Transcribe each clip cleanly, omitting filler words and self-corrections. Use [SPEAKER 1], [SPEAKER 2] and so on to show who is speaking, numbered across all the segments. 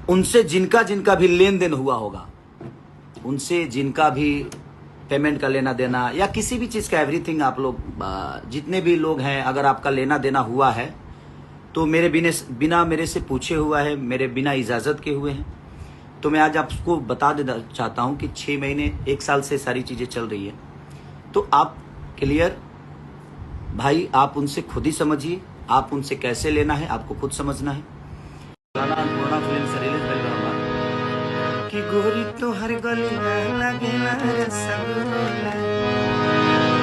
[SPEAKER 1] उनसे जिनका जिनका भी लेन देन हुआ होगा, उनसे जिनका भी पेमेंट का लेना देना या किसी भी चीज़ का एवरीथिंग, आप लोग जितने भी लोग हैं, अगर आपका लेना देना हुआ है तो मेरे बिना मेरे से पूछे हुआ है, मेरे बिना इजाज़त के हुए हैं। तो मैं आज आपको बता देना चाहता हूं कि 6 महीने 1 साल से सारी चीज़ें चल रही है। तो आप क्लियर भाई, आप उनसे खुद ही समझिए, आप उनसे कैसे लेना है आपको खुद समझना है। अन्नपूर्णा फिल्म से रिलीज भइल बा कि गोरी तोहर गलिया लागेला रसगुल्ला।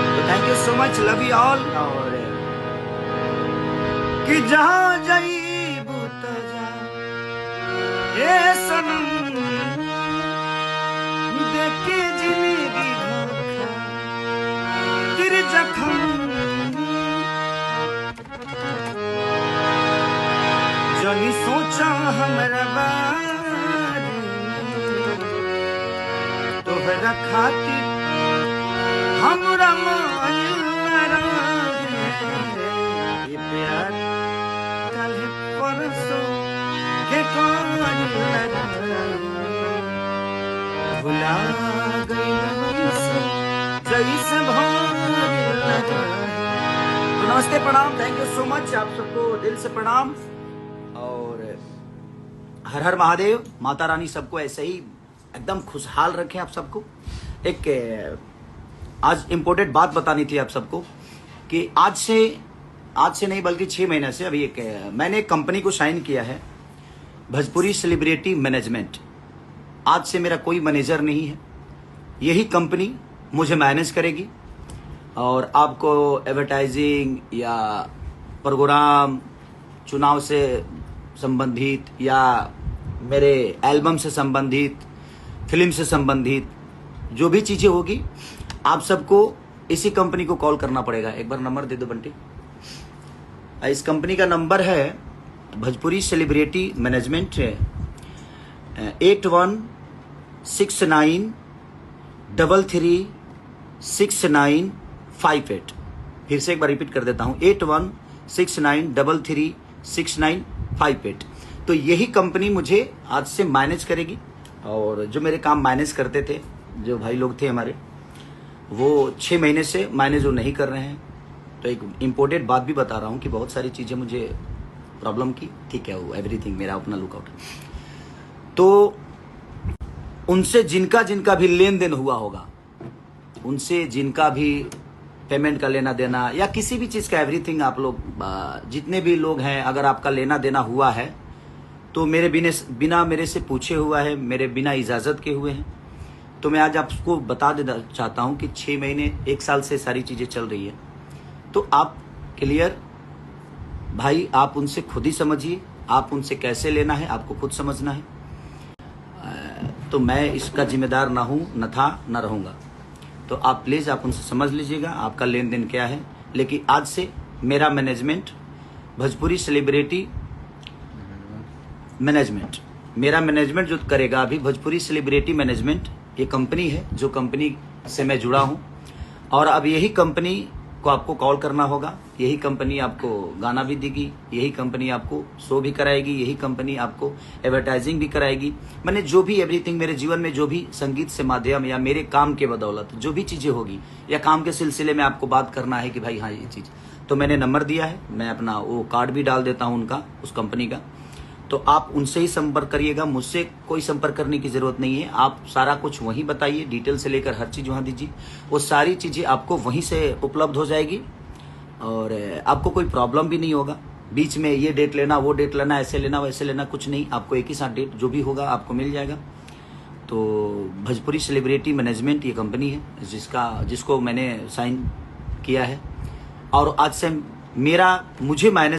[SPEAKER 1] तो thank you so much, love you all. और कि जहाँ जाइबू तो जा ए सनम, देखे जिंदगी धोखा तेरे जख्म, जनी सोचा हमरा बारे तोहरा खातिर हमरा मायल ये प्यार कल परसों के कौन भुला गई जैसे तो नमस्ते, प्रणाम, थैंक यू सो मच, आप सबको दिल से प्रणाम। और हर हर महादेव, माता रानी सबको ऐसे ही एकदम खुशहाल रखें। आप सबको एक आज इम्पोर्टेंट बात बतानी थी आप सबको कि आज से नहीं बल्कि 6 महीने से अभी मैंने एक कंपनी को साइन किया है, भोजपुरी सेलिब्रिटी मैनेजमेंट। आज से मेरा कोई मैनेजर नहीं है, यही कंपनी मुझे मैनेज करेगी और आपको एडवर्टाइजिंग या प्रोग्राम, चुनाव से संबंधित या मेरे एल्बम से संबंधित, फिल्म से संबंधित जो भी चीज़ें होगी, आप सबको इसी कंपनी को कॉल करना पड़ेगा। एक बार नंबर दे दो बंटी। इस कंपनी का नंबर है भोजपुरी सेलिब्रिटी मैनेजमेंट 8169336958। फिर से एक बार रिपीट कर देता हूँ, 8169336958। तो यही कंपनी मुझे आज से मैनेज करेगी। और जो मेरे काम मैनेज करते थे, जो भाई लोग थे हमारे, वो 6 महीने से मैनेज वो नहीं कर रहे हैं। तो एक इम्पोर्टेंट बात भी बता रहा हूँ कि बहुत सारी चीज़ें मुझे प्रॉब्लम की, ठीक है, वो एवरीथिंग मेरा अपना लुकआउट। तो उनसे जिनका जिनका भी लेन देन हुआ होगा, उनसे जिनका भी पेमेंट का लेना देना या किसी भी चीज़ का एवरीथिंग, आप लोग जितने भी लोग हैं, अगर आपका लेना देना हुआ है तो मेरे बिना मेरे से पूछे हुआ है, मेरे बिना इजाज़त के हुए हैं। तो मैं आज आपको बता देना चाहता हूं कि 6 महीने 1 साल से सारी चीज़ें चल रही है। तो आप क्लियर भाई, आप उनसे खुद ही समझिए, आप उनसे कैसे लेना है आपको खुद समझना है। तो मैं इसका जिम्मेदार ना हूं, न था, न रहूँगा। तो आप प्लीज़ आप उनसे समझ लीजिएगा आपका लेन देन क्या है। लेकिन आज से मेरा मैनेजमेंट भोजपुरी सेलिब्रिटी मैनेजमेंट, मेरा मैनेजमेंट जो करेगा अभी भोजपुरी सेलिब्रिटी मैनेजमेंट, ये कंपनी है जो कंपनी से मैं जुड़ा हूँ। और अब यही कंपनी को आपको कॉल करना होगा, यही कंपनी आपको गाना भी देगी, यही कंपनी आपको शो भी कराएगी, यही कंपनी आपको एडवर्टाइजिंग भी कराएगी। मैंने जो भी एवरीथिंग मेरे जीवन में जो भी संगीत से माध्यम या मेरे काम के बदौलत जो भी चीज़ें होगी या काम के सिलसिले में आपको बात करना है कि भाई हाँ ये चीज़, तो मैंने नंबर दिया है, मैं अपना वो कार्ड भी डाल देता हूँ उनका, उस कंपनी का। तो आप उनसे ही संपर्क करिएगा, मुझसे कोई संपर्क करने की ज़रूरत नहीं है। आप सारा कुछ वहीं बताइए, डिटेल से लेकर हर चीज़ वहाँ दीजिए, वो सारी चीज़ें आपको वहीं से उपलब्ध हो जाएगी और आपको कोई प्रॉब्लम भी नहीं होगा। बीच में ये डेट लेना, वो डेट लेना, ऐसे लेना वैसे लेना, कुछ नहीं, आपको एक ही साथ डेट जो भी होगा आपको मिल जाएगा। तो भोजपुरी सेलिब्रिटी मैनेजमेंट ये कंपनी है जिसको मैंने साइन किया है और आज से मुझे मैनेज